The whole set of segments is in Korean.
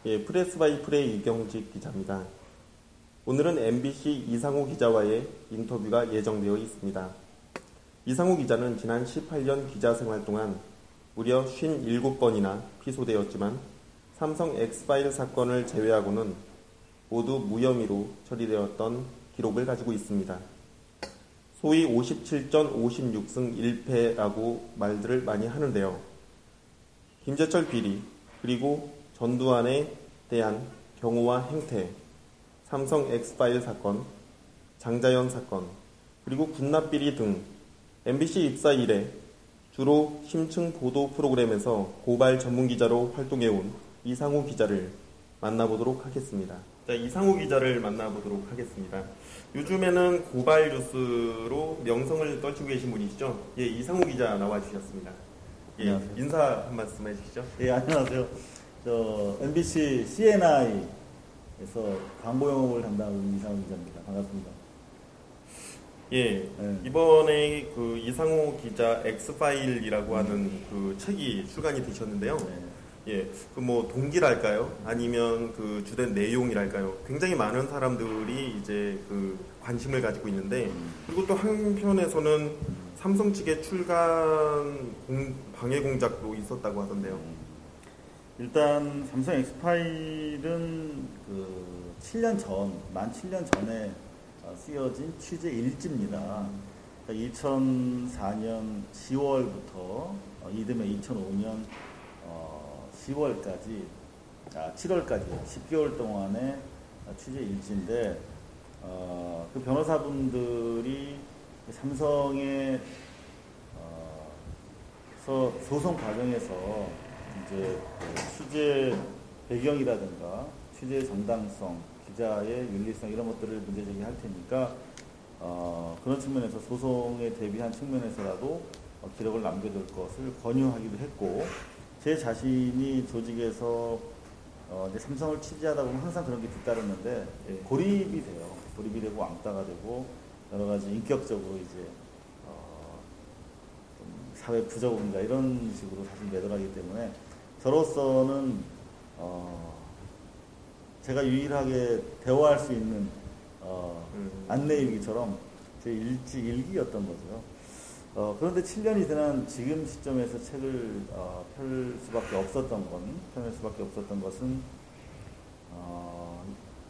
예, 프레스 바이 프레이 이경직 기자입니다. 오늘은 MBC 이상호 기자와의 인터뷰가 예정되어 있습니다. 이상호 기자는 지난 18년 기자 생활 동안 무려 57번이나 피소되었지만 삼성 엑스파일 사건을 제외하고는 모두 무혐의로 처리되었던 기록을 가지고 있습니다. 소위 57전 56승 1패라고 말들을 많이 하는데요. 김재철 비리, 그리고 전두환에 대한 경호와 행태, 삼성 엑스파일 사건, 장자연 사건, 그리고 군납비리 등 MBC 입사 이래 주로 심층 보도 프로그램에서 고발 전문기자로 활동해온 이상호 기자를 만나보도록 하겠습니다. 자, 이상호 기자를 만나보도록 하겠습니다. 요즘에는 고발 뉴스로 명성을 떨치고 계신 분이시죠? 예, 이상호 기자 나와주셨습니다. 예, 인사 한 말씀 해주시죠. 예, 안녕하세요. 저 MBC CNI에서 광고 영업을 담당하고 있는 이상호 기자입니다. 반갑습니다. 예, 이번에 그 이상호 기자 엑스파일이라고 하는 그 책이 출간이 되셨는데요. 예, 그 뭐 동기랄까요? 아니면 그 주된 내용이랄까요? 굉장히 많은 사람들이 이제 그 관심을 가지고 있는데, 그리고 또 한편에서는 삼성 측의 출간 방해 공작도 있었다고 하던데요. 일단 삼성 엑스파일은 그 7년 전, 만 7년 전에 쓰여진 취재 일지입니다. 2004년 10월부터 이듬해 2005년 10월까지, 7월까지 10개월 동안의 취재 일지인데, 그 변호사분들이 삼성의 소송 과정에서 이제 취재 배경이라든가 취재 정당성, 기자의 윤리성 이런 것들을 문제 제기할 테니까 그런 측면에서 소송에 대비한 측면에서라도 기록을 남겨둘 것을 권유하기도 했고, 제 자신이 조직에서 이제 삼성을 취재하다 보면 항상 그런 게 뒤따르는데 고립이 돼요. 고립이 되고 왕따가 되고 여러 가지 인격적으로 이제 좀 사회 부적응인가 이런 식으로 사실 매달하기 때문에 저로서는 제가 유일하게 대화할 수 있는 안내일기처럼 제 일기였던 거죠. 그런데 7년이 지난 지금 시점에서 책을 펼 수밖에 없었던 것은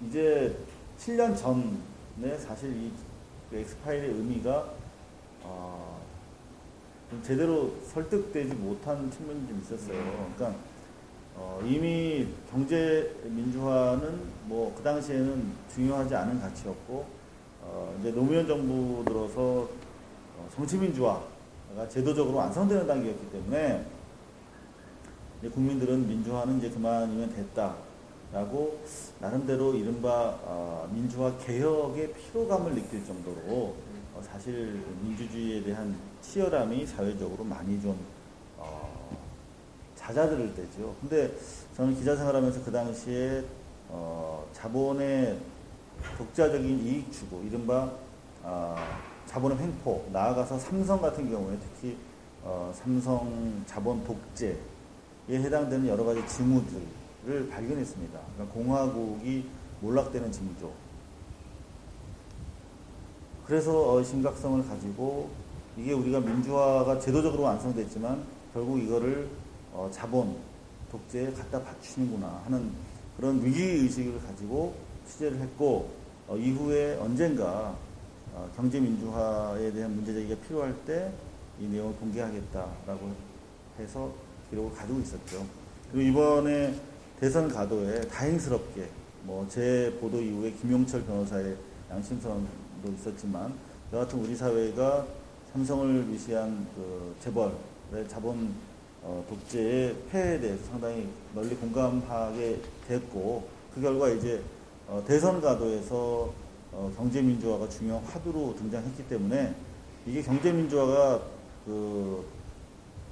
이제 7년 전에 사실 이 엑스파일의 의미가 좀 제대로 설득되지 못한 측면이 좀 있었어요. 그러니까 이미 경제 민주화는 뭐 그 당시에는 중요하지 않은 가치였고, 이제 노무현 정부 들어서 정치민주화가 제도적으로 완성되는 단계였기 때문에 이제 국민들은 민주화는 이제 그만이면 됐다라고 나름대로 이른바 민주화 개혁의 피로감을 느낄 정도로 사실 민주주의에 대한 치열함이 사회적으로 많이 좀 잦아들 때죠. 근데 저는 기자 생활하면서 그 당시에 자본의 독자적인 이익 추구, 이른바 자본의 횡포, 나아가서 삼성 같은 경우에 특히 삼성 자본 독재에 해당되는 여러 가지 징후들을 발견했습니다. 그러니까 공화국이 몰락되는 징조. 그래서 심각성을 가지고 이게 우리가 민주화가 제도적으로 완성됐지만 결국 이거를 자본 독재에 갖다 바치는구나 하는 그런 위기의식을 가지고 취재를 했고, 이후에 언젠가 경제 민주화에 대한 문제 제기가 필요할 때 이 내용을 공개하겠다라고 해서 기록을 가지고 있었죠. 그리고 이번에 대선 가도에 다행스럽게 제 보도 이후에 김용철 변호사의 양심선언도 있었지만, 여하튼 우리 사회가 삼성을 위시한 그 재벌의 자본 독재의 폐해에 대해서 상당히 널리 공감하게 됐고, 그 결과 이제 대선 가도에서 경제민주화가 중요한 화두로 등장했기 때문에, 이게 경제민주화가 그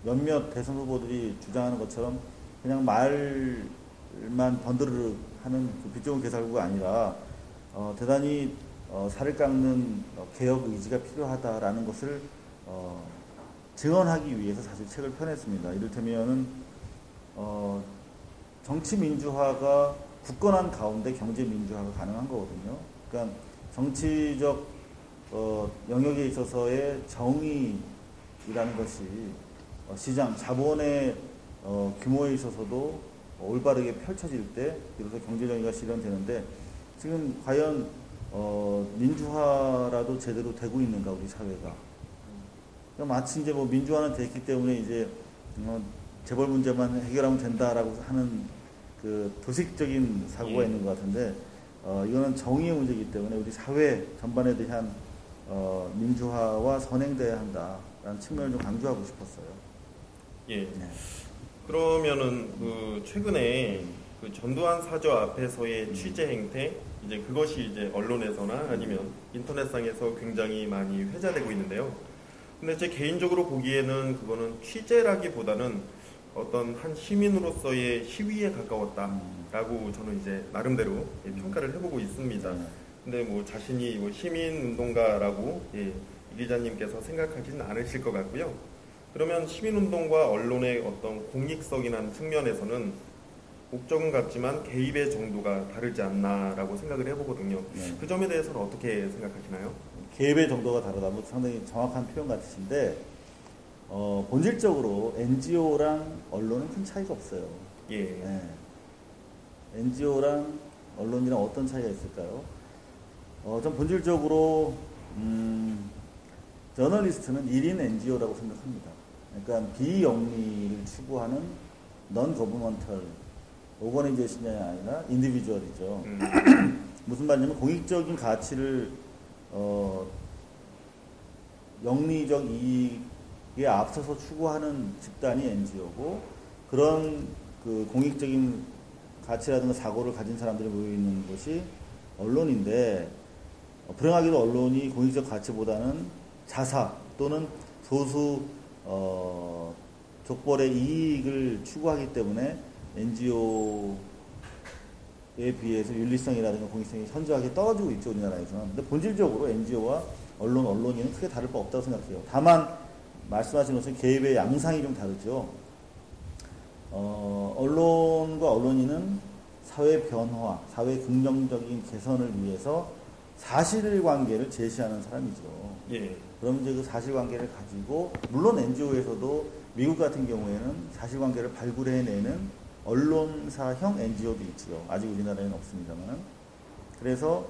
몇몇 대선 후보들이 주장하는 것처럼 그냥 말만 번드르르 하는 그 빗좋은 개살구가 아니라 대단히 살을 깎는 개혁 의지가 필요하다라는 것을 증언하기 위해서 사실 책을 펴냈습니다. 이를테면은 정치 민주화가 굳건한 가운데 경제 민주화가 가능한 거거든요. 그러니까 정치적 영역에 있어서의 정의이라는 것이 시장, 자본의 규모에 있어서도 올바르게 펼쳐질 때 비로소 경제 정의가 실현되는데 지금 과연 민주화라도 제대로 되고 있는가 우리 사회가. 그러니까 마치 이제 뭐 민주화는 됐기 때문에 이제 재벌 문제만 해결하면 된다라고 하는 그 도식적인 사고가 있는 것 같은데 이거는 정의의 문제이기 때문에 우리 사회 전반에 대한 민주화와 선행돼야 한다라는 측면을 좀 강조하고 싶었어요. 예. 네. 그러면은 그 최근에 그 전두환 사저 앞에서의 취재 행태 이제 그것이 이제 언론에서나 아니면 인터넷상에서 굉장히 많이 회자되고 있는데요. 근데 제 개인적으로 보기에는 그거는 취재라기보다는 어떤 한 시민으로서의 시위에 가까웠다라고 저는 이제 나름대로 평가를 해보고 있습니다. 근데 뭐 자신이 뭐 시민운동가라고 이 기자님께서 생각하지는 않으실 것 같고요. 그러면 시민운동과 언론의 어떤 공익성이라는 측면에서는 목적은 같지만 개입의 정도가 다르지 않나라고 생각을 해보거든요. 그 점에 대해서는 어떻게 생각하시나요? 개입의 정도가 다르다면 상당히 정확한 표현 같으신데 본질적으로 NGO랑 언론은 큰 차이가 없어요. 예. 네. NGO랑 언론이랑 어떤 차이가 있을까요? 전 본질적으로 저널리스트는 1인 NGO라고 생각합니다. 그러니까 비영리를 추구하는 non-governmental organization이 아니라 인디비주얼이죠. 무슨 말이냐면 공익적인 가치를 영리적 이익에 앞서서 추구하는 집단이 NGO고 그런 그 공익적인 가치라든가 사고를 가진 사람들이 모여 있는 것이 언론인데 불행하게도 언론이 공익적 가치보다는 자사 또는 소수 족벌의 이익을 추구하기 때문에 NGO에 비해서 윤리성이라든가 공익성이 현저하게 떨어지고 있죠, 우리나라에서는. 근데 본질적으로 NGO와 언론인은 크게 다를 바 없다고 생각해요. 다만 말씀하신 것처럼 개입의 양상이 좀 다르죠. 언론과 언론인은 사회 변화, 사회 긍정적인 개선을 위해서 사실관계를 제시하는 사람이죠. 예. 그럼 이제 그 사실관계를 가지고 물론 NGO에서도 미국 같은 경우에는 사실관계를 발굴해내는 언론사형 NGO도 있지요. 아직 우리나라에는 없습니다만. 그래서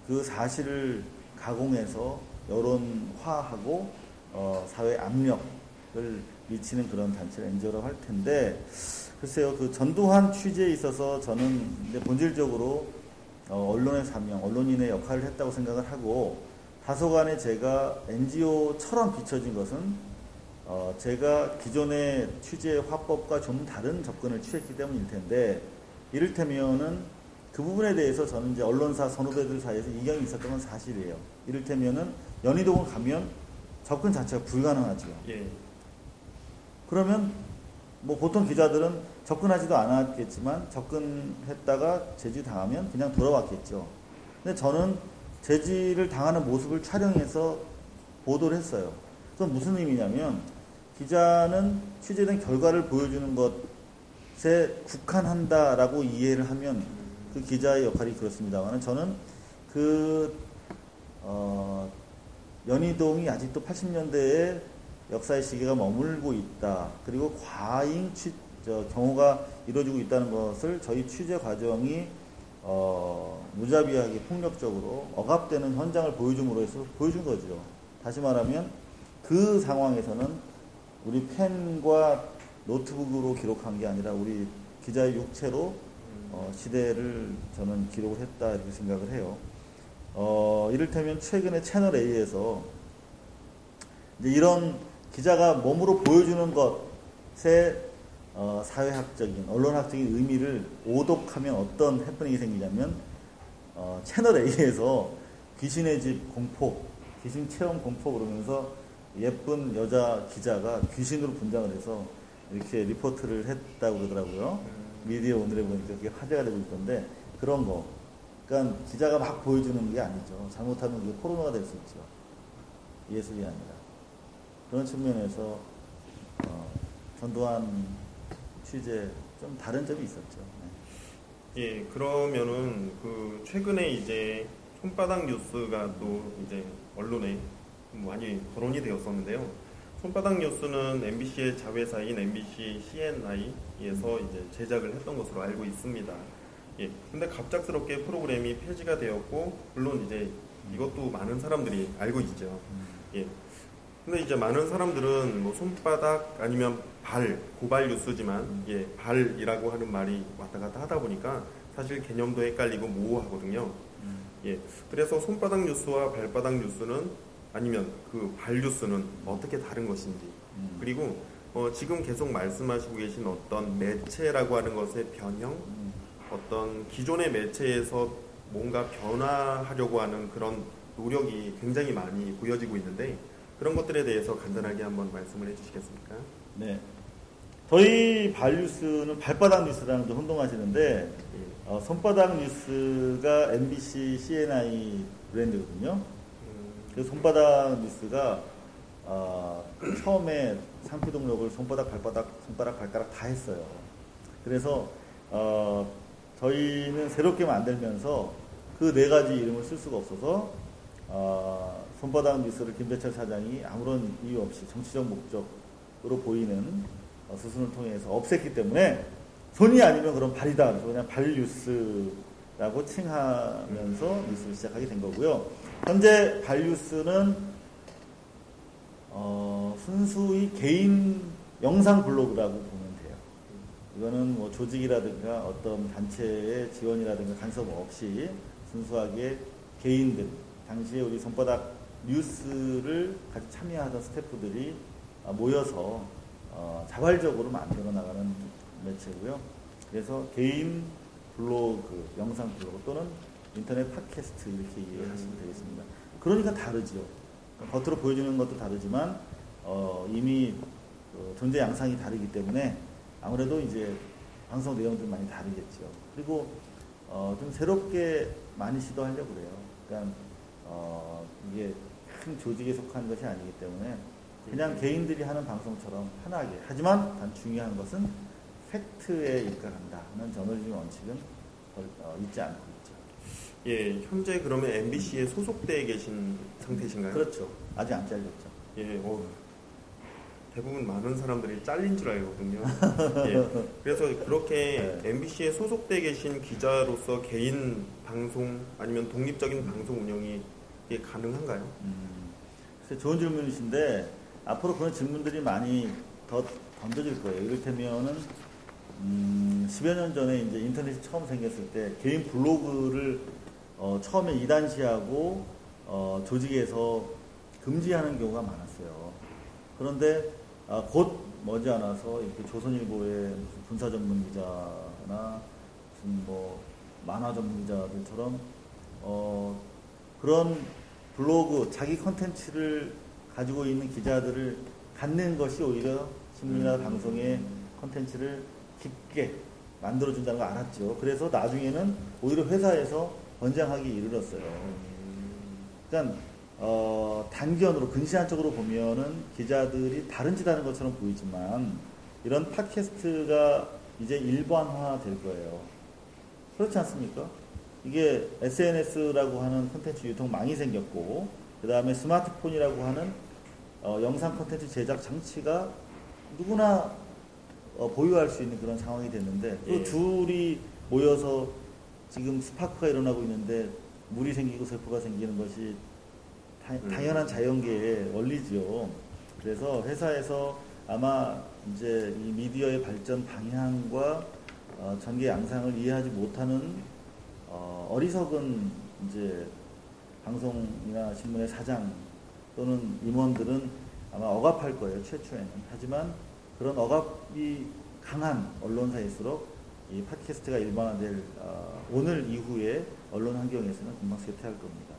그 사실을 가공해서 여론화하고 사회 압력을 미치는 그런 단체를 NGO라고 할 텐데 글쎄요. 그 전두환 취재에 있어서 저는 이제 본질적으로 언론의 사명, 언론인의 역할을 했다고 생각을 하고 다소간에 제가 NGO처럼 비춰진 것은 제가 기존의 취재 화법과 좀 다른 접근을 취했기 때문일 텐데 이를테면은 그 부분에 대해서 저는 이제 언론사 선후배들 사이에서 이견이 있었던 건 사실이에요. 이를테면은 연희동을 가면 접근 자체가 불가능하죠. 예. 그러면 뭐 보통 기자들은 접근하지도 않았겠지만 접근했다가 제지당하면 그냥 돌아왔겠죠. 근데 저는 제지를 당하는 모습을 촬영해서 보도를 했어요. 그건 무슨 의미냐면 기자는 취재된 결과를 보여주는 것에 국한한다라고 이해를 하면 그 기자의 역할이 그렇습니다만 저는 연희동이 아직도 80년대에 역사의 시기가 머물고 있다. 그리고 과잉 경호가 이루어지고 있다는 것을 저희 취재 과정이 무자비하게 폭력적으로 억압되는 현장을 보여줌으로 해서 보여준 거죠. 다시 말하면 그 상황에서는 우리 펜과 노트북으로 기록한 게 아니라 우리 기자의 육체로 시대를 저는 기록을 했다 이렇게 생각을 해요. 이를테면 최근에 채널 A에서 이제 이런 기자가 몸으로 보여주는 것에 사회학적인, 언론학적인 의미를 오독하면 어떤 해프닝이 생기냐면 채널 A에서 귀신의 집 공포, 귀신 체험 공포 그러면서 예쁜 여자 기자가 귀신으로 분장을 해서 이렇게 리포트를 했다고 그러더라고요. 미디어 오늘에 보니까 그게 화제가 되고 있던데 그런 거. 그러니까 기자가 막 보여주는 게 아니죠. 잘못하면 그게 포르노가 될 수 있죠. 예술이 아니라. 그런 측면에서 전두환 취재 좀 다른 점이 있었죠. 네. 예, 그러면은 그 최근에 이제 손바닥 뉴스가 또 이제 언론에 많이 거론이 되었었는데요. 손바닥 뉴스는 MBC의 자회사인 MBC CNI에서 이제 제작을 했던 것으로 알고 있습니다. 예, 근데 갑작스럽게 프로그램이 폐지가 되었고, 물론 이제 이것도 많은 사람들이 알고 있죠. 예. 근데 이제 많은 사람들은 뭐 손바닥 아니면 발, 고발 뉴스지만, 예, 발이라고 하는 말이 왔다 갔다 하다 보니까 사실 개념도 헷갈리고 모호하거든요. 예. 그래서 손바닥 뉴스와 발바닥 뉴스는 아니면 그 발 뉴스는 어떻게 다른 것인지, 그리고 지금 계속 말씀하시고 계신 어떤 매체라고 하는 것의 변형, 어떤 기존의 매체에서 뭔가 변화하려고 하는 그런 노력이 굉장히 많이 보여지고 있는데, 그런 것들에 대해서 간단하게 한번 말씀을 해주시겠습니까? 네. 저희 발 뉴스는 발바닥 뉴스라는 좀 혼동하시는데, 손바닥 뉴스가 MBC CNI 브랜드거든요. 그 손바닥 뉴스가 처음에 상표 등록을 손바닥, 발바닥, 손가락, 발가락 다 했어요. 그래서 저희는 새롭게 만들면서 그 네 가지 이름을 쓸 수가 없어서 손바닥 뉴스를 김대철 사장이 아무런 이유 없이 정치적 목적으로 보이는 수순을 통해서 없앴기 때문에 손이 아니면 그럼 발이다. 그래서 그냥 발 뉴스라고 칭하면서 뉴스를 시작하게 된 거고요. 현재 발 뉴스는 순수히 개인 영상 블로그라고 보면 돼요. 이거는 뭐 조직이라든가 어떤 단체의 지원이라든가 간섭 없이 순수하게 개인들, 당시에 우리 손바닥 뉴스를 같이 참여하던 스태프들이 모여서 자발적으로 만들어 나가는 매체고요. 그래서 개인 블로그, 영상 블로그 또는 인터넷 팟캐스트 이렇게 이해하시면 되겠습니다. 그러니까 다르죠. 겉으로 보여주는 것도 다르지만 이미 존재 양상이 다르기 때문에 아무래도 이제 방송 내용도 많이 다르겠죠. 그리고 좀 새롭게 많이 시도하려고 그래요. 그러니까 이게 큰 조직에 속한 것이 아니기 때문에 그냥 개인들이 하는 방송처럼 편하게, 하지만 단 중요한 것은 팩트에 입각한다는 저널리즘 원칙은 잊지 않고 있죠. 예, 현재 그러면 MBC에 소속되어 계신 상태신가요? 그렇죠. 아직 안 잘렸죠. 예, 대부분 많은 사람들이 잘린 줄 알거든요. 예, 그래서 그렇게 네. MBC에 소속되어 계신 기자로서 개인 방송 아니면 독립적인 방송 운영이 이게 가능한가요? 그래서 좋은 질문이신데 앞으로 그런 질문들이 많이 더 던져질 거예요. 이를테면은 10여 년 전에 이제 인터넷이 처음 생겼을 때 개인 블로그를 처음에 이단시하고 조직에서 금지하는 경우가 많았어요. 그런데 곧 머지않아서 이렇게 조선일보의 군사 전문 기자나 무슨 뭐 만화 전문 기자들처럼 그런 블로그 자기 컨텐츠를 가지고 있는 기자들을 갖는 것이 오히려 신문이나 방송의 컨텐츠를 깊게 만들어준다는 걸 알았죠. 그래서 나중에는 오히려 회사에서 권장하기 이르렀어요. 그러니까 단견으로 근시안적으로 보면은 기자들이 다른 짓 하는 것처럼 보이지만 이런 팟캐스트가 이제 일반화 될 거예요. 그렇지 않습니까? 이게 SNS라고 하는 콘텐츠 유통망이 생겼고 그 다음에 스마트폰이라고 하는 영상 콘텐츠 제작 장치가 누구나 보유할 수 있는 그런 상황이 됐는데 그 둘이 모여서 지금 스파크가 일어나고 있는데 물이 생기고 세포가 생기는 것이 당연한 자연계의 원리지요. 그래서 회사에서 아마 이제 이 미디어의 발전 방향과 전개 양상을 이해하지 못하는 어리석은 이제 방송이나 신문의 사장 또는 임원들은 아마 억압할 거예요. 최초에는. 하지만 그런 억압이 강한 언론사일수록 이 팟캐스트가 일반화될 오늘 이후에 언론 환경에서는 금방 쇠퇴할 겁니다.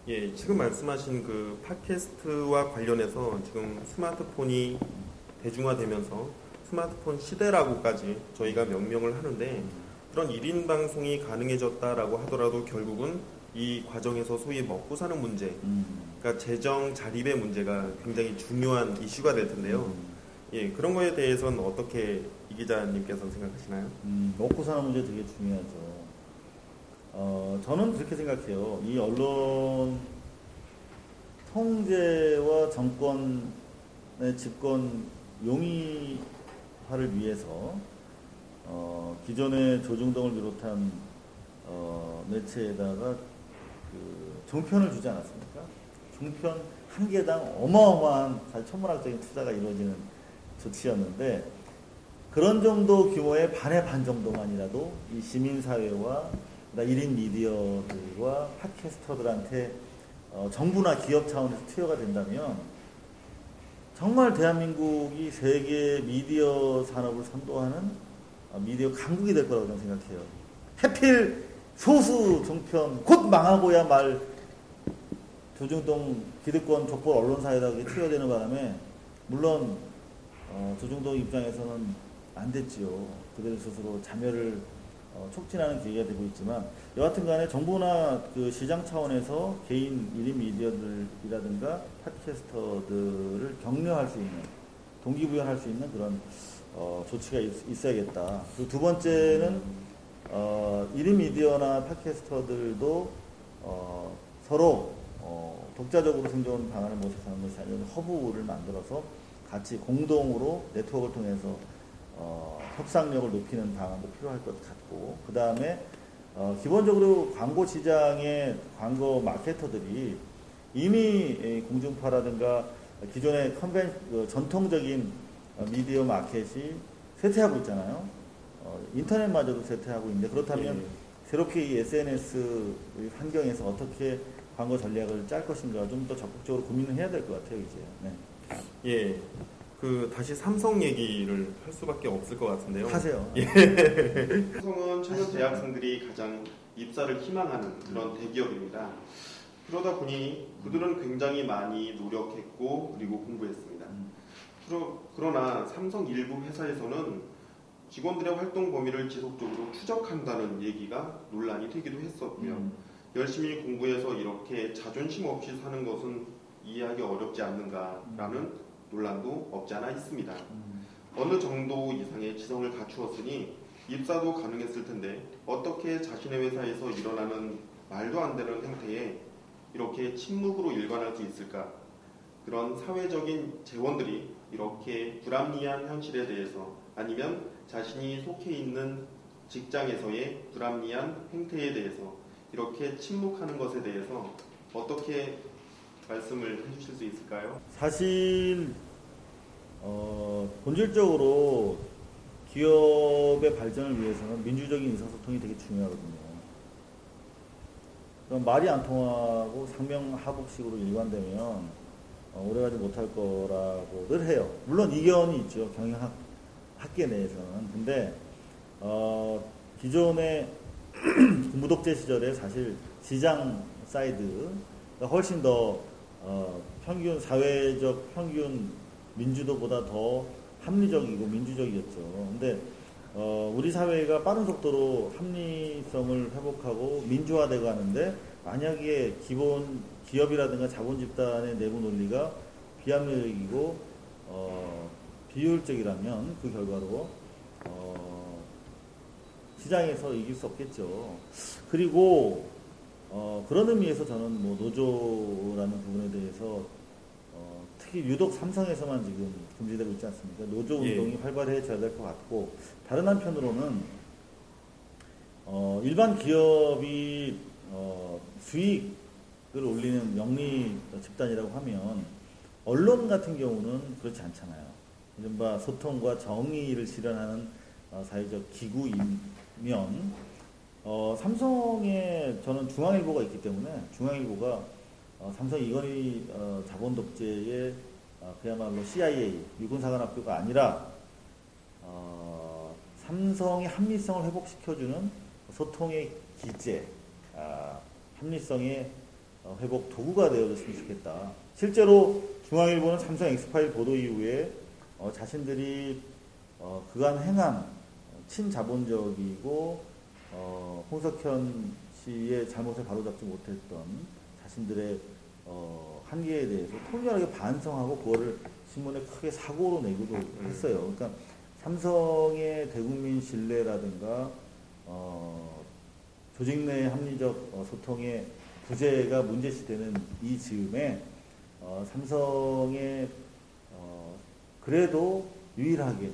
예, 지금 말씀하신 그 팟캐스트와 관련해서 지금 스마트폰이 대중화되면서 스마트폰 시대라고까지 저희가 명명을 하는데 그런 1인 방송이 가능해졌다라고 하더라도 결국은 이 과정에서 소위 먹고 사는 문제, 그러니까 재정 자립의 문제가 굉장히 중요한 이슈가 될 텐데요. 예, 그런 거에 대해서는 어떻게 이 기자님께서 생각하시나요? 먹고 사는 문제 되게 중요하죠. 저는 그렇게 생각해요. 이 언론 통제와 정권의 집권 용이화를 위해서 기존의 조중동을 비롯한 매체에다가 그 종편을 주지 않았습니까? 종편 한 개당 어마어마한 사실 천문학적인 투자가 이루어지는 조치였는데 그런 정도 규모의 반의 반 정도만이라도 이 시민사회와 1인 미디어들과 팟캐스터들한테 정부나 기업 차원에서 투여가 된다면 정말 대한민국이 세계 미디어 산업을 선도하는 미디어 강국이 될 거라고 저는 생각해요. 하필 소수 종편 곧 망하고야 말 조중동 기득권 족보 언론사에다 투여되는 바람에 물론 조중동 입장에서는 안 됐지요. 그들 스스로 자멸을 촉진하는 계기가 되고 있지만 여하튼 간에 정부나 그 시장 차원에서 개인 1인 미디어들이라든가 팟캐스터들을 격려할 수 있는 동기부여할 수 있는 그런 조치가 있어야겠다. 그리고 두 번째는 1인 미디어나 팟캐스터들도 서로 독자적으로 생존 방안을 모색하는 것이 아니라 허브를 만들어서 같이 공동으로 네트워크를 통해서 협상력을 높이는 방안도 필요할 것 같고, 그 다음에 기본적으로 광고 시장의 광고 마케터들이 이미 공중파라든가 기존의 전통적인 미디어 마켓이 쇠퇴하고 있잖아요. 인터넷마저도 쇠퇴하고 있는데 그렇다면 새롭게 이 SNS 환경에서 어떻게 광고 전략을 짤 것인가 좀 더 적극적으로 고민을 해야 될 것 같아요, 이제. 네. 예. 다시 삼성 얘기를 할 수밖에 없을 것 같은데요. 하세요. 예. 삼성은 최근 대학생들이 가장 입사를 희망하는 그런 대기업입니다. 그러다 보니 그들은 굉장히 많이 노력했고 그리고 공부했습니다. 그러나 삼성 일부 회사에서는 직원들의 활동 범위를 지속적으로 추적한다는 얘기가 논란이 되기도 했었고요. 열심히 공부해서 이렇게 자존심 없이 사는 것은 이해하기 어렵지 않는가라는 논란도 없지 않아 있습니다. 어느 정도 이상의 지성을 갖추었으니 입사도 가능했을 텐데 어떻게 자신의 회사에서 일어나는 말도 안 되는 행태에 이렇게 침묵으로 일관할 수 있을까? 그런 사회적인 재원들이 이렇게 불합리한 현실에 대해서 아니면 자신이 속해 있는 직장에서의 불합리한 행태에 대해서 이렇게 침묵하는 것에 대해서 어떻게 말씀을 해주실 수 있을까요? 사실 본질적으로 기업의 발전을 위해서는 민주적인 의사소통이 되게 중요하거든요. 그럼 말이 안 통하고 상명하복식으로 일관되면 오래가지 못할 거라고들 해요. 물론 이견이 있죠. 경영학계 내에서는. 근데 기존의 무독재 시절에 사실 시장 사이드가 훨씬 더 평균 사회적 평균 민주도보다 더 합리적이고 민주적이었죠. 근데 우리 사회가 빠른 속도로 합리성을 회복하고 민주화되고 하는데 만약에 기본 기업이라든가 자본 집단의 내부 논리가 비합리적이고 비효율적이라면 그 결과로 시장에서 이길 수 없겠죠. 그리고 그런 의미에서 저는 뭐 노조라는 부분에 대해서 특히 유독 삼성에서만 지금 금지되고 있지 않습니까? 노조 운동이 활발해져야 될 것 같고, 다른 한편으로는 일반 기업이 수익을 올리는 영리 집단이라고 하면 언론 같은 경우는 그렇지 않잖아요. 이른바 소통과 정의를 실현하는 사회적 기구이면 삼성에 저는 중앙일보가 있기 때문에 중앙일보가 삼성 이건희 자본 독재의 그야말로 CIA 육군사관학교가 아니라 삼성의 합리성을 회복시켜주는 소통의 기제, 합리성의 회복 도구가 되어줬으면 좋겠다. 실제로 중앙일보는 삼성 엑스파일 보도 이후에 자신들이 그간 행한 친자본적이고 홍석현 씨의 잘못을 바로잡지 못했던 자신들의 한계에 대해서 통렬하게 반성하고 그거를 신문에 크게 사고로 내기도 했어요. 그러니까 삼성의 대국민 신뢰라든가 조직 내 합리적 소통의 부재가 문제시되는 이 즈음에 삼성의 그래도 유일하게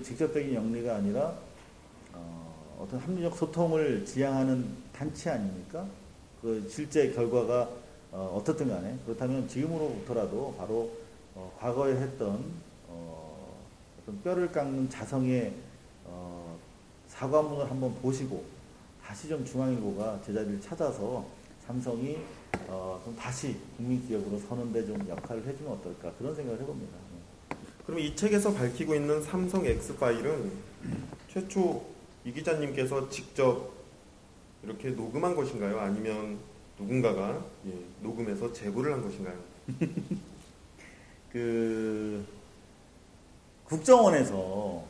직접적인 영리가 아니라 어떤 합리적 소통을 지향하는 단체 아닙니까? 그 실제 결과가 어떻든 간에 그렇다면 지금으로부터라도 바로 과거에 했던 어떤 뼈를 깎는 자성의 사과문을 한번 보시고 다시 좀 중앙일보가 제자리를 찾아서 삼성이 좀 다시 국민기업으로 서는데 좀 역할을 해주면 어떨까 그런 생각을 해봅니다. 그럼 이 책에서 밝히고 있는 삼성 X파일은 최초 이 기자님께서 직접 이렇게 녹음한 것인가요? 아니면 누군가가 녹음해서 제보를 한 것인가요? 국정원에서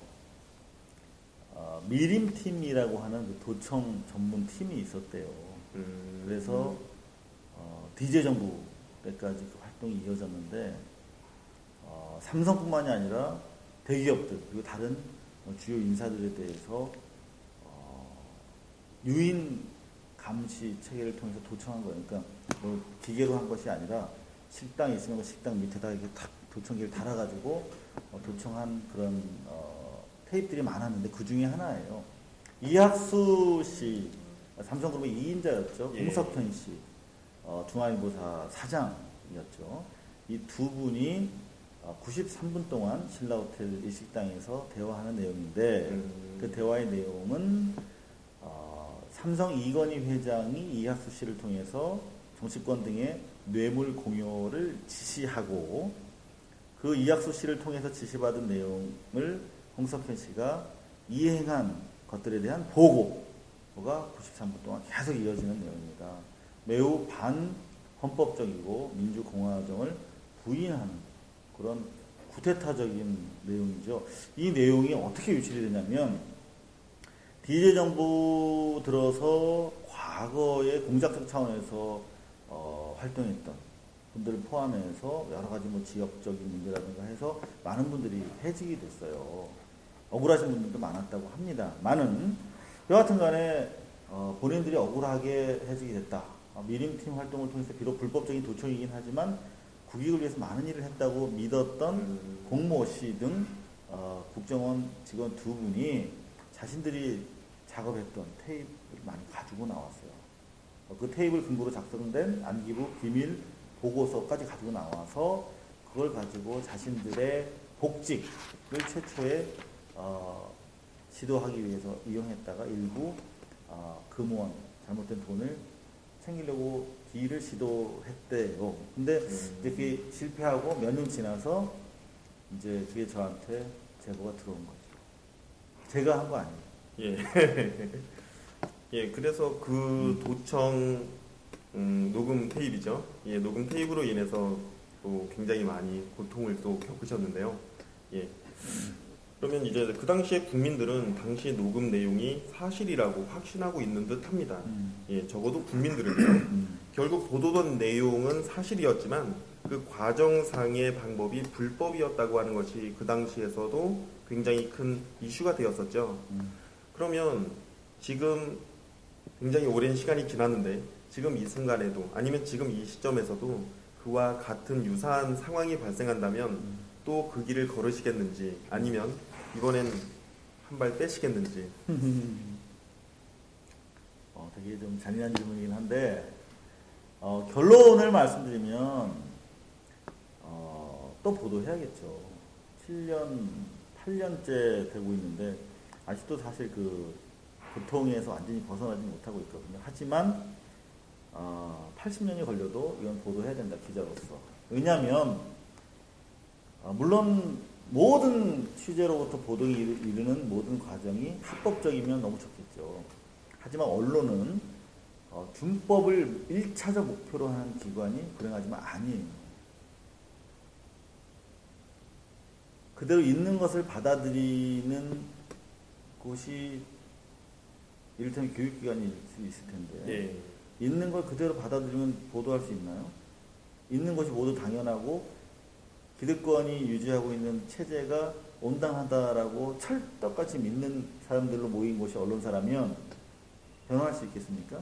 미림팀이라고 하는 그 도청 전문 팀이 있었대요. 그래서 DJ 정부 때까지 그 활동이 이어졌는데 삼성뿐만이 아니라 대기업들 그리고 다른 주요 인사들에 대해서 유인 감시 체계를 통해서 도청한 거예요. 그러니까 뭐 기계로 한 것이 아니라 식당이 있으면 그 식당 밑에다 이렇게 탁 도청기를 달아가지고 도청한 그런 테이프들이 많았는데 그 중에 하나예요. 이학수 씨, 삼성그룹의 2인자였죠. 홍석현 씨, 중앙일보사 사장이었죠. 이 두 분이 93분 동안 신라호텔 일식당에서 대화하는 내용인데 그 대화의 내용은 삼성 이건희 회장이 이학수 씨를 통해서 정치권 등의 뇌물 공여를 지시하고 그 이학수 씨를 통해서 지시받은 내용을 홍석현 씨가 이행한 것들에 대한 보고가 93분 동안 계속 이어지는 내용입니다. 매우 반헌법적이고 민주공화정을 부인하는 그런 구태타적인 내용이죠. 이 내용이 어떻게 유출이 되냐면 DJ 정부 들어서 과거에 공작적 차원에서 활동했던 분들을 포함해서 여러 가지 뭐 지역적인 문제라든가 해서 많은 분들이 해직이 됐어요. 억울하신 분들도 많았다고 합니다. 여하튼 간에 본인들이 억울하게 해직이 됐다. 미림팀 활동을 통해서 비록 불법적인 도청이긴 하지만 국익을 위해서 많은 일을 했다고 믿었던 공모 씨 등 국정원 직원 두 분이 자신들이 작업했던 테이프를 많이 가지고 나왔어요. 그 테이프를 근거로 작성된 안기부 비밀 보고서까지 가지고 나와서 그걸 가지고 자신들의 복직을 최초에 시도하기 위해서 이용했다가 일부 금원 잘못된 돈을 챙기려고 기를 시도했대요. 근데 이렇게 실패하고 몇 년 지나서 이제 그게 저한테 제보가 들어온 거죠. 제가 한 거 아니에요. 예, 그래서 그 도청 녹음 테이프죠. 녹음 테이프로 인해서 또 굉장히 많이 고통을 또 겪으셨는데요. 그러면 이제 그 당시에 국민들은 당시 녹음 내용이 사실이라고 확신하고 있는 듯합니다. 적어도 국민들은요. 결국 보도된 내용은 사실이었지만 그 과정상의 방법이 불법이었다고 하는 것이 그 당시에서도 굉장히 큰 이슈가 되었었죠. 그러면 지금 굉장히 오랜 시간이 지났는데 지금 이 순간에도 아니면 지금 이 시점에서도 그와 같은 유사한 상황이 발생한다면 또 그 길을 걸으시겠는지 아니면 이번엔 한 발 빼시겠는지. 되게 좀 잔인한 질문이긴 한데 결론을 말씀드리면 또 보도해야겠죠. 7년, 8년째 되고 있는데 아직도 사실 그 고통에서 완전히 벗어나지 못하고 있거든요. 하지만 80년이 걸려도 이건 보도해야 된다, 기자로서. 왜냐하면 물론 모든 취재로부터 보도에 이르는 모든 과정이 합법적이면 너무 좋겠죠. 하지만 언론은 준법을 1차적 목표로 하는 기관이 불행하지만 아니에요. 그대로 있는 것을 받아들이는 곳이 이를테면 교육기관일 수 있을 텐데 있는 걸 그대로 받아들이면 보도할 수 있나요? 있는 것이 모두 당연하고 기득권이 유지하고 있는 체제가 온당하다라고 찰떡같이 믿는 사람들로 모인 곳이 언론사라면 변호할 수 있겠습니까?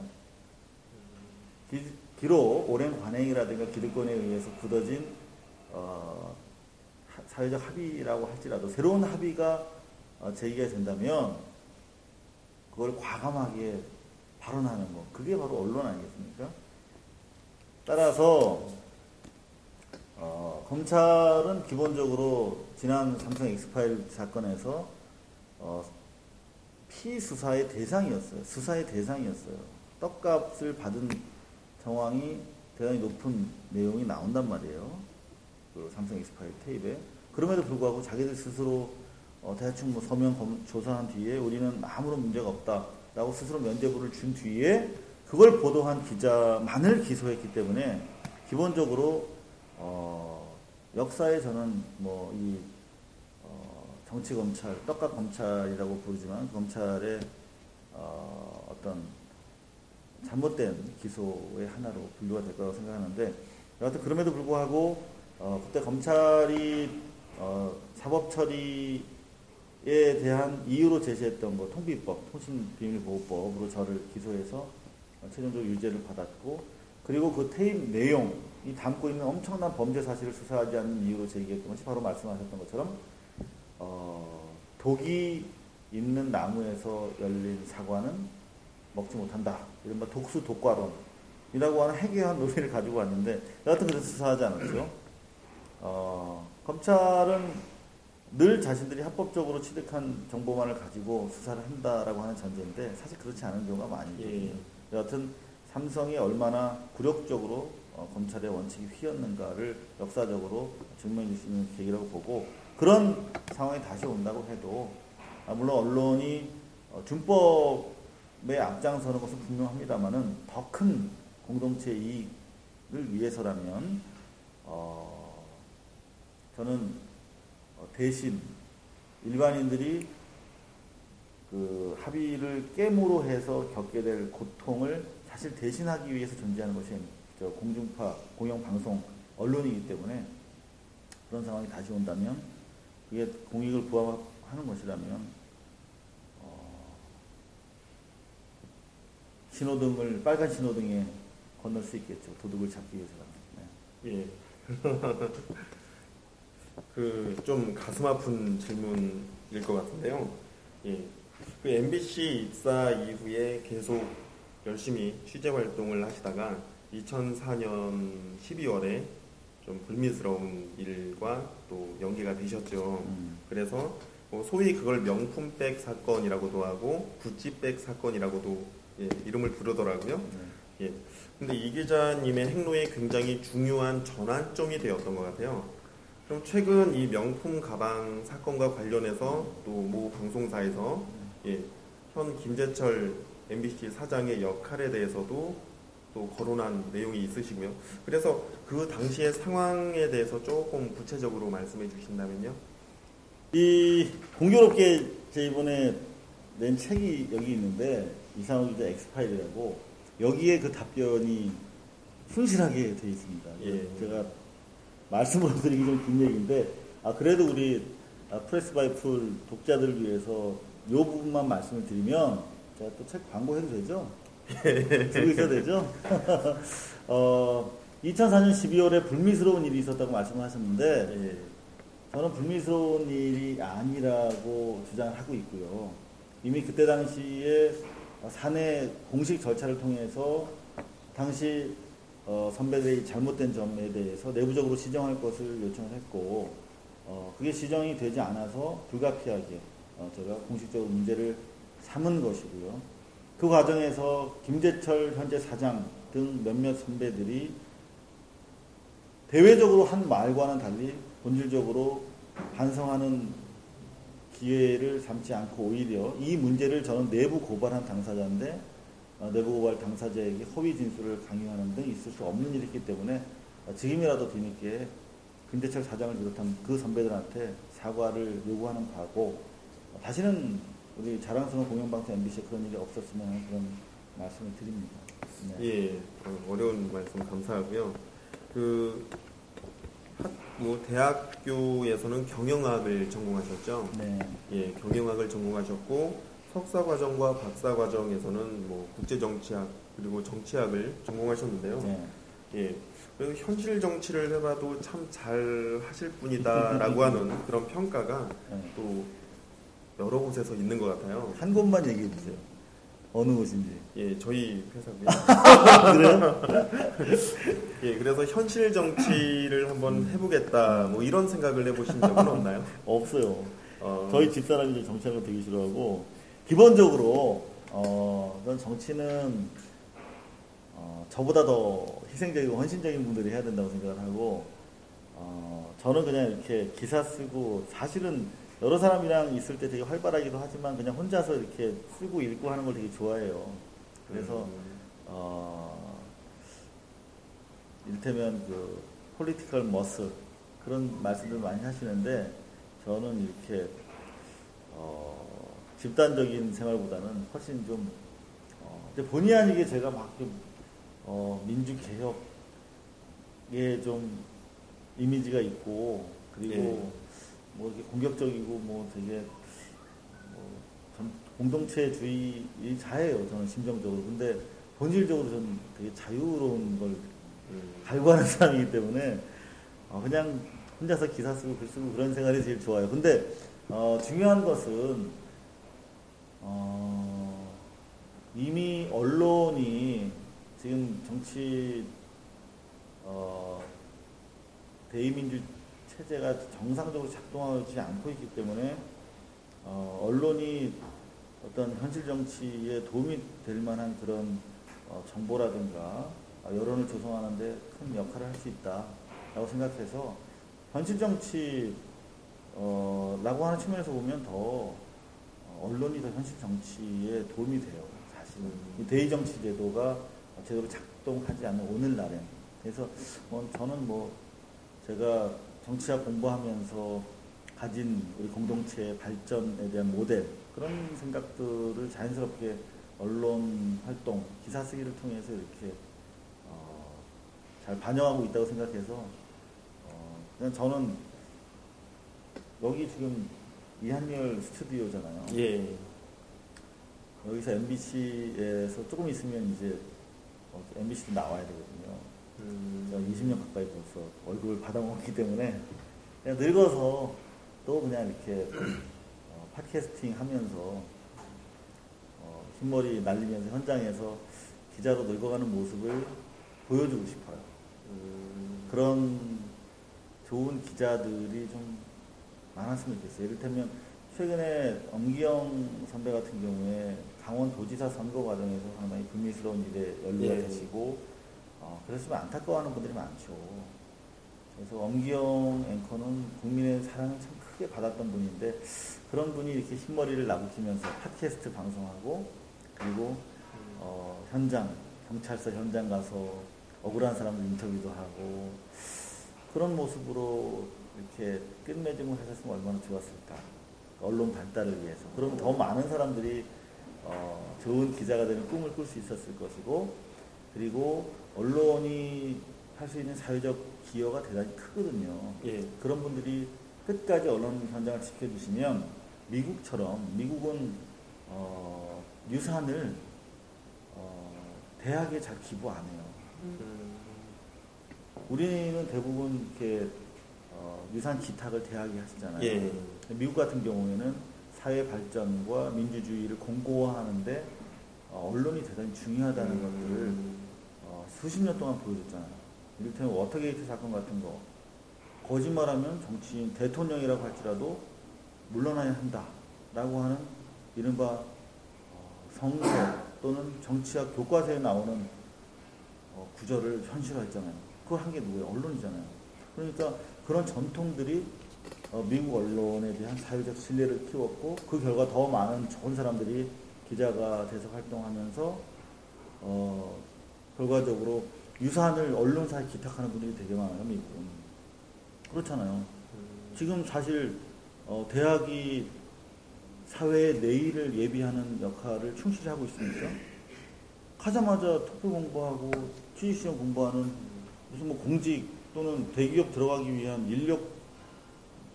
기록 오랜 관행이라든가 기득권에 의해서 굳어진 사회적 합의라고 할지라도 새로운 합의가 제기가 된다면 그걸 과감하게 발언하는 거, 그게 바로 언론 아니겠습니까? 따라서 검찰은 기본적으로 지난 삼성 엑스파일 사건에서 피수사의 대상이었어요. 수사의 대상이었어요. 떡값을 받은 정황이 대단히 높은 내용이 나온단 말이에요. 그 삼성 엑스파일 테이프에. 그럼에도 불구하고 자기들 스스로 대충 뭐 서면 조사한 뒤에 우리는 아무런 문제가 없다라고 스스로 면죄부를 준 뒤에 그걸 보도한 기자만을 기소했기 때문에 기본적으로 역사에 저는 뭐 이 정치 검찰, 떡값 검찰이라고 부르지만 검찰의 어떤 잘못된 기소의 하나로 분류가 될 거라고 생각하는데, 여하튼 그럼에도 불구하고 그때 검찰이 사법 처리에 대한 이유로 제시했던 뭐 통비법, 통신비밀보호법으로 저를 기소해서 최종적으로 유죄를 받았고, 그리고 그 테이프 내용이 담고 있는 엄청난 범죄 사실을 수사하지 않는 이유로 제기했던 것이 바로 말씀하셨던 것처럼 독이 있는 나무에서 열린 사과는 먹지 못한다. 이른바 독수 독과론이라고 하는 해괴한 논리를 가지고 왔는데, 여하튼 그래서 수사하지 않았죠. 검찰은 늘 자신들이 합법적으로 취득한 정보만을 가지고 수사를 한다라고 하는 전제인데 사실 그렇지 않은 경우가 많이 있거든요. 여하튼 삼성이 얼마나 굴욕적으로 검찰의 원칙이 휘었는가를 역사적으로 증명해 줄 수 있는 계기라고 보고, 그런 상황이 다시 온다고 해도 물론 언론이 준법에 앞장서는 것은 분명합니다만은 더 큰 공동체 이익을 위해서라면 저는 대신 일반인들이 그 합의를 깨무로 해서 겪게 될 고통을 사실 대신하기 위해서 존재하는 것이 공중파, 공영방송, 언론이기 때문에 그런 상황이 다시 온다면 그게 공익을 부합하는 것이라면 신호등을 빨간 신호등에 건널 수 있겠죠. 도둑을 잡기 위해서라면. 예. 그 좀 가슴 아픈 질문일 것 같은데요. 예. 그 MBC 입사 이후에 계속 열심히 취재 활동을 하시다가 2004년 12월에 좀 불미스러운 일과 또 연계가 되셨죠. 그래서 소위 그걸 명품백 사건이라고도 하고 구찌백 사건이라고도 이름을 부르더라고요. 예. 근데 이 기자님의 행로에 굉장히 중요한 전환점이 되었던 것 같아요. 그럼 최근 이 명품 가방 사건과 관련해서 또 모 방송사에서 현 김재철 MBC 사장의 역할에 대해서도 또 거론한 내용이 있으시고요. 그래서 그 당시의 상황에 대해서 조금 구체적으로 말씀해 주신다면요. 이 공교롭게 제 이번에 낸 책이 여기 있는데 이상호 기자 엑스파일이라고, 여기에 그 답변이 충실하게 되어 있습니다. 제가 말씀으로 드리기 좀 긴 얘기인데 그래도 우리 프레스바이풀 독자들을 위해서 이 부분만 말씀을 드리면, 제가 또 책 광고해도 되죠? 들고 있어도 되죠? 2004년 12월에 불미스러운 일이 있었다고 말씀을 하셨는데 저는 불미스러운 일이 아니라고 주장을 하고 있고요. 이미 그때 당시에 사내 공식 절차를 통해서 당시 선배들의 잘못된 점에 대해서 내부적으로 시정할 것을 요청을 했고, 그게 시정이 되지 않아서 불가피하게 제가 공식적으로 문제를 삼은 것이고요. 그 과정에서 김재철 현재 사장 등 몇몇 선배들이 대외적으로 한 말과는 달리 본질적으로 반성하는 기회를 삼지 않고 오히려 이 문제를 저는 내부 고발한 당사자인데 내부 고발 당사자에게 허위 진술을 강요하는 등 있을 수 없는 일이기 때문에 지금이라도 뒤늦게 김재철 사장을 비롯한 그 선배들한테 사과를 요구하는 바고, 다시는 우리 자랑스러운 공영방송 MBC에 그런 일이 없었으면 하는 그런 말씀을 드립니다. 네. 어려운 말씀 감사하고요. 뭐 대학교에서는 경영학을 전공하셨죠? 네. 예, 경영학을 전공하셨고 석사 과정과 박사 과정에서는 뭐 국제 정치학 그리고 정치학을 전공하셨는데요. 네. 예, 그래서 현실 정치를 해봐도 참 잘 하실 분이다라고 하는 그런 평가가 네. 또 여러 곳에서 있는 것 같아요. 한 곳만 얘기해 주세요. 어느 곳인지. 예, 저희 회사고요. 그래요? 예, 그래서 현실 정치를 한번 해보겠다 뭐 이런 생각을 해보신 적은 없나요? 없어요. 저희 집사람이 이제 정치하는 거 되게 싫어하고, 기본적으로, 전 정치는, 저보다 더 희생적이고 헌신적인 분들이 해야 된다고 생각을 하고, 저는 그냥 이렇게 기사 쓰고, 사실은 여러 사람이랑 있을 때 되게 활발하기도 하지만, 그냥 혼자서 이렇게 쓰고 읽고 하는 걸 되게 좋아해요. 그래서, 이를테면 그, 폴리티컬 머슬, 그런 말씀들 많이 하시는데, 저는 이렇게, 집단적인 생활보다는 훨씬 좀, 근데 본의 아니게 제가 막, 민주개혁에 좀 이미지가 있고, 그리고 예. 뭐 이렇게 공격적이고, 뭐 되게, 공동체주의 자예요, 저는 심정적으로. 근데 본질적으로 저는 되게 자유로운 걸 갈구하는 사람이기 때문에, 그냥 혼자서 기사 쓰고 글 쓰고 그런 생활이 제일 좋아요. 근데, 중요한 것은, 이미 언론이 지금 정치, 대의민주 체제가 정상적으로 작동하지 않고 있기 때문에, 언론이 어떤 현실 정치에 도움이 될 만한 그런 정보라든가 여론을 조성하는데 큰 역할을 할 수 있다라고 생각해서 현실 정치 라고 하는 측면에서 보면 더 언론이 더 현실 정치에 도움이 돼요. 사실 이 대의 정치 제도가 제대로 작동하지 않는 오늘날엔. 그래서 저는 뭐 제가 정치학 공부하면서 가진 우리 공동체의 발전에 대한 모델, 그런 생각들을 자연스럽게 언론 활동, 기사 쓰기를 통해서 이렇게 잘 반영하고 있다고 생각해서 그냥 저는 여기 지금 이한열 스튜디오잖아요. 예. 여기서 MBC에서 조금 있으면 이제 MBC도 나와야 되거든요. 제가 20년 가까이 벌써 월급을 받아먹기 때문에 그냥 늙어서 또 그냥 이렇게 팟캐스팅 하면서 흰머리 날리면서 현장에서 기자로 늙어가는 모습을 보여주고 싶어요. 그런 좋은 기자들이 좀 많았으면 좋겠어요. 이를테면 최근에 엄기영 선배 같은 경우에 강원도지사 선거 과정에서 상당히 불미스러운 일에 연루가 예. 되시고 그랬으면 안타까워하는 분들이 많죠. 그래서 엄기영 앵커는 국민의 사랑을 참 크게 받았던 분인데 그런 분이 이렇게 흰머리를 나부끼면서 팟캐스트 방송하고 그리고 현장, 경찰서 현장 가서 억울한 사람들 인터뷰도 하고 그런 모습으로 이렇게 끝맺음을 하셨으면 얼마나 좋았을까. 언론 발달을 위해서. 그러면 더 많은 사람들이 좋은 기자가 되는 꿈을 꿀 수 있었을 것이고 그리고 언론이 할 수 있는 사회적 기여가 대단히 크거든요. 예. 그런 분들이 끝까지 언론 현장을 지켜주시면 미국처럼 미국은 유산을 대학에 잘 기부 안 해요. 우리는 대부분 이렇게 유산 기탁을 대학에 하시잖아요. 예. 미국 같은 경우에는 사회 발전과 민주주의를 공고화하는데 언론이 대단히 중요하다는 것들을 수십 년 동안 보여줬잖아요. 이를테면 워터게이트 사건 같은 거 거짓말하면 정치인 대통령이라고 할지라도 물러나야 한다라고 하는 이른바 성서 또는 정치학 교과서에 나오는 구절을 현실화했잖아요. 그걸 한 게 누구예요? 언론이잖아요. 그러니까 그런 전통들이 미국 언론에 대한 사회적 신뢰를 키웠고 그 결과 더 많은 좋은 사람들이 기자가 돼서 활동하면서 결과적으로 유산을 언론사에 기탁하는 분들이 되게 많아요. 미국은. 그렇잖아요. 지금 사실 대학이 사회의 내일을 예비하는 역할을 충실히 하고 있습니까? 가자마자 토플 공부하고 취직시험 공부하는 무슨 뭐 공직 또는 대기업 들어가기 위한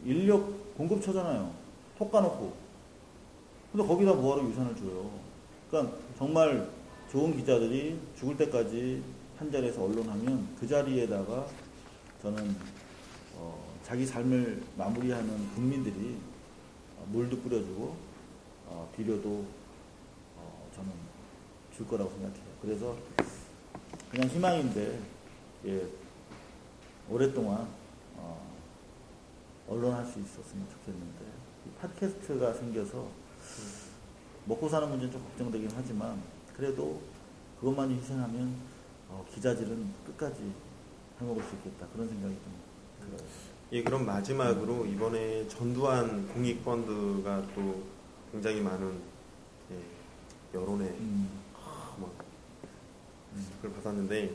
인력 공급처잖아요. 톡 까놓고. 근데 거기다 뭐하러 유산을 줘요. 그러니까 정말 좋은 기자들이 죽을 때까지 한 자리에서 언론하면 그 자리에다가 저는 자기 삶을 마무리하는 국민들이 물도 뿌려주고 비료도 저는 줄 거라고 생각해요. 그래서 그냥 희망인데 예, 오랫동안 언론할 수 있었으면 좋겠는데 팟캐스트가 생겨서 먹고 사는 문제는 좀 걱정되긴 하지만 그래도 그것만 희생하면 기자질은 끝까지 해먹을 수 있겠다 그런 생각이 좀 들어요. 예, 그럼 마지막으로 이번에 전두환 공익펀드가 또 굉장히 많은 여론에 그걸 받았는데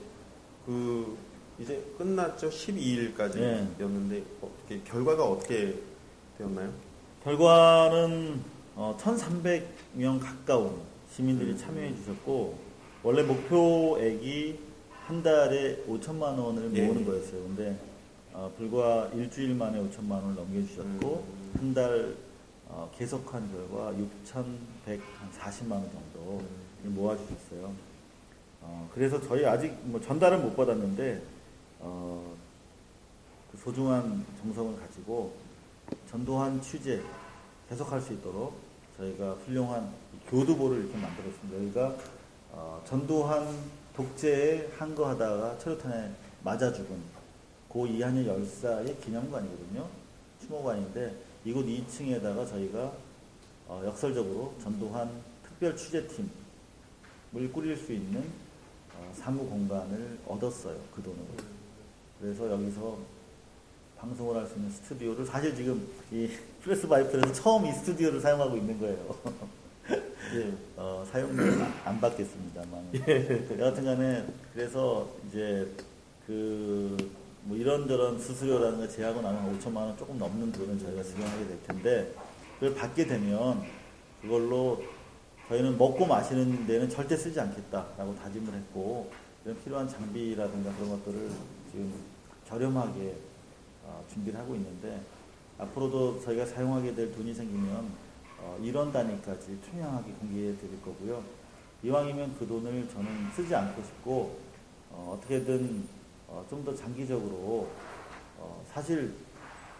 그 이제 끝났죠. 12일까지였는데 어떻게 결과가 어떻게 되었나요? 결과는 1,300명 가까운 시민들이 참여해 주셨고 원래 목표액이 한 달에 5천만 원을 모으는 거였어요. 근데 불과 일주일 만에 5천만 원을 넘겨주셨고 한 달 계속한 결과 6,140만 원 정도 모아주셨어요. 그래서 저희 아직 뭐 전달은 못 받았는데 그 소중한 정성을 가지고 전두환 취재 계속할 수 있도록 저희가 훌륭한 교두보를 이렇게 만들었습니다. 여기가 전두환 독재에 항거하다가 최루탄에 맞아 죽은 고 이한열 열사의 기념관이거든요. 추모관인데 이곳 2층에다가 저희가 역설적으로 전두환 특별 취재팀을 꾸릴 수 있는 사무 공간을 얻었어요. 그 돈으로. 그래서 여기서 방송을 할 수 있는 스튜디오를 사실 지금 이 프레스 바이플에서 처음 이 스튜디오를 사용하고 있는 거예요. 예, 사용료는 안 받겠습니다만. 여하튼 간에 그래서 이제 뭐 이런저런 수수료라든가 제하고 나면 5천만 원 조금 넘는 돈을 저희가 지원하게 될 텐데 그걸 받게 되면 그걸로 저희는 먹고 마시는 데는 절대 쓰지 않겠다라고 다짐을 했고 이런 필요한 장비라든가 그런 것들을 지금 저렴하게 준비를 하고 있는데 앞으로도 저희가 사용하게 될 돈이 생기면 1원 단위까지 투명하게 공개해 드릴 거고요. 이왕이면 그 돈을 저는 쓰지 않고 싶고 어떻게든 좀 더 장기적으로 사실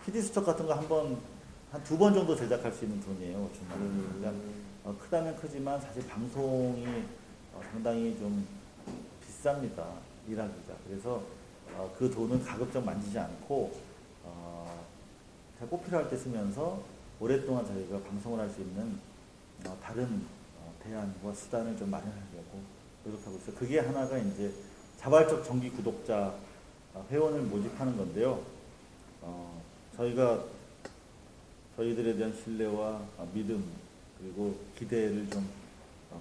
PD 수첩 같은 거 한 2번 정도 제작할 수 있는 돈이에요. 5천만 원. 그러니까 크다면 크지만 사실 방송이 상당히 좀 비쌉니다. 일하기가. 그래서 그 돈은 가급적 만지지 않고 꼭 필요할 때 쓰면서 오랫동안 저희가 방송을 할 수 있는 다른 대안과 수단을 좀 마련하려고 노력하고 있어요. 그게 하나가 이제 자발적 정기 구독자 회원을 모집하는 건데요. 저희가 저희들에 대한 신뢰와 믿음 그리고 기대를 좀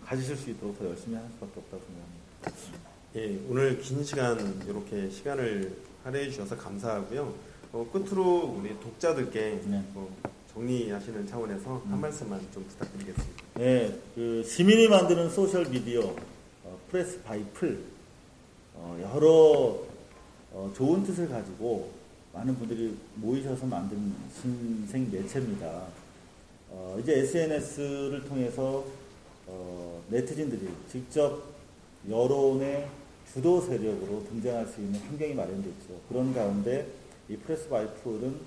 가지실 수 있도록 더 열심히 하는 수밖에 없다고 생각합니다. 예, 오늘 긴 시간 이렇게 시간을 할애해 주셔서 감사하고요. 끝으로 우리 독자들께 정리하시는 차원에서 한 말씀만 좀 부탁드리겠습니다. 네, 그 시민이 만드는 소셜 미디어 프레스 바이플 여러 좋은 뜻을 가지고 많은 분들이 모이셔서 만든 신생 매체입니다. 이제 SNS를 통해서 네티즌들이 직접 여론의 주도 세력으로 등장할 수 있는 환경이 마련됐죠. 그런 가운데 이 프레스 바이플은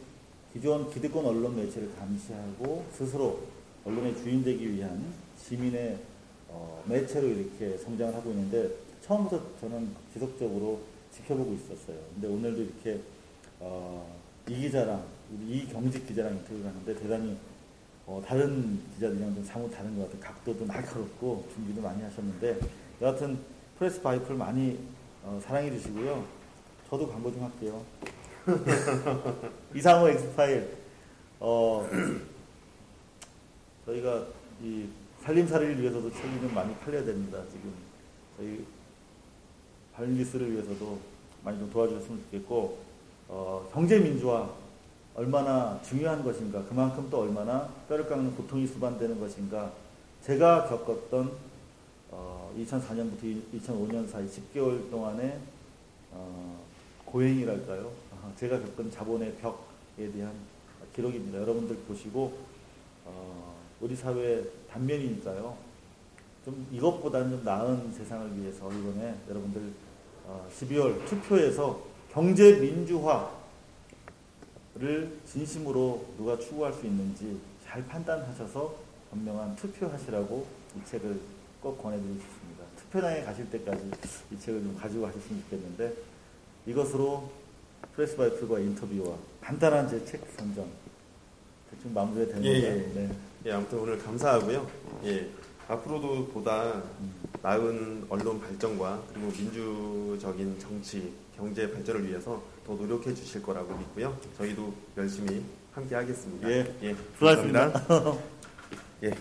기존 기득권 언론 매체를 감시하고 스스로 언론의 주인 되기 위한 시민의 매체로 이렇게 성장을 하고 있는데 처음부터 저는 지속적으로 지켜보고 있었어요. 근데 오늘도 이렇게 이 기자랑 우리 이경직 기자랑 인터뷰를 하는데 대단히 다른 기자들이랑 좀 사뭇 다른 것 같아요. 각도도 날카롭고 준비도 많이 하셨는데 여하튼 프레스 바이플 많이 사랑해 주시고요. 저도 광고 좀 할게요. 이상호 엑스파일 저희가 이 살림살이를 위해서도 책이 좀 많이 팔려야 됩니다. 지금 저희 발리스를 위해서도 많이 좀 도와주셨으면 좋겠고 경제민주화 얼마나 중요한 것인가 그만큼 또 얼마나 뼈를 깎는 고통이 수반되는 것인가 제가 겪었던 2004년부터 2005년 사이 10개월 동안의 고행이랄까요? 제가 겪은 자본의 벽에 대한 기록입니다. 여러분들 보시고 우리 사회의 단면이니까요. 좀 이것보다는 좀 나은 세상을 위해서 이번에 여러분들 12월 투표에서 경제 민주화를 진심으로 누가 추구할 수 있는지 잘 판단하셔서 현명한 투표하시라고 이 책을 꼭 권해드리고 싶습니다. 투표장에 가실 때까지 이 책을 좀 가지고 가셨으면 좋겠는데 이것으로 프레스바이플과 인터뷰와 간단한 제 책 선정 대충 마무리가 되는 건가요? 네. 예, 아무튼 오늘 감사하고요. 예, 앞으로도 보다 나은 언론 발전과 그리고 민주적인 정치, 경제 발전을 위해서 더 노력해 주실 거라고 믿고요. 저희도 열심히 함께 하겠습니다. 예, 예, 수고하셨습니다. 예.